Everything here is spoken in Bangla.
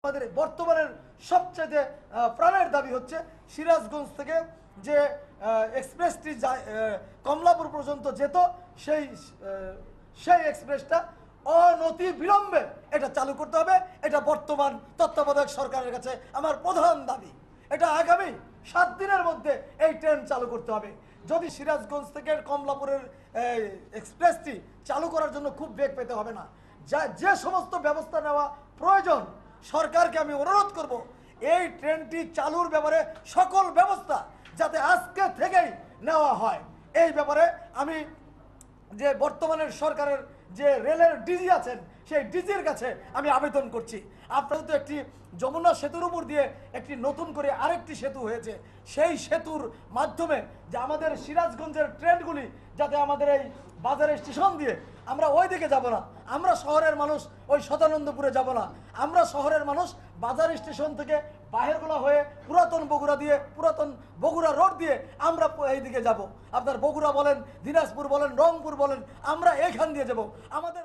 আমাদের বর্তমানের সবচেয়ে প্রাণের দাবি হচ্ছে সিরাজগঞ্জ থেকে যে এক্সপ্রেসটি কমলাপুর পর্যন্ত যেত সেই সেই এক্সপ্রেসটা অনতি বিলম্বে এটা চালু করতে হবে। এটা বর্তমান তত্ত্বাবধায়ক সরকারের কাছে আমার প্রধান দাবি। এটা আগামী 7 দিনের মধ্যে এই ট্রেন চালু করতে হবে। যদি সিরাজগঞ্জ থেকে কমলাপুরের এক্সপ্রেসটি চালু করার জন্য খুব বেগ পেতে হবে না, যে সমস্ত ব্যবস্থা নেওয়া প্রয়োজন সরকারকে আমি অনুরোধ করব এই ট্রেনটি চালুর ব্যাপারে সকল ব্যবস্থা যাতে আজকে থেকেই নেওয়া হয়। এই ব্যাপারে আমি যে বর্তমানের সরকারের যে রেলের ডিজি আছেন সেই ডিজির কাছে আমি আবেদন করছি। আপনারা তো একটি যমুনা সেতুর উপর দিয়ে একটি নতুন করে আরেকটি সেতু হয়েছে, সেই সেতুর মাধ্যমে যে আমাদের সিরাজগঞ্জের ট্রেনগুলি যাতে আমাদের এই বাজার স্টেশন দিয়ে আমরা ওই দিকে যাব না, আমরা শহরের মানুষ ওই সদানন্দপুরে যাব না, আমরা শহরের মানুষ বাজার স্টেশন থেকে বাহিরগোলা হয়ে পুরাতন বগুড়া দিয়ে পুরাতন বগুড়া রোড দিয়ে আমরা এই দিকে যাব। আপনার বগুড়া বলেন, দিনাজপুর বলেন, রংপুর বলেন, আমরা এখান দিয়ে যাব। আমাদের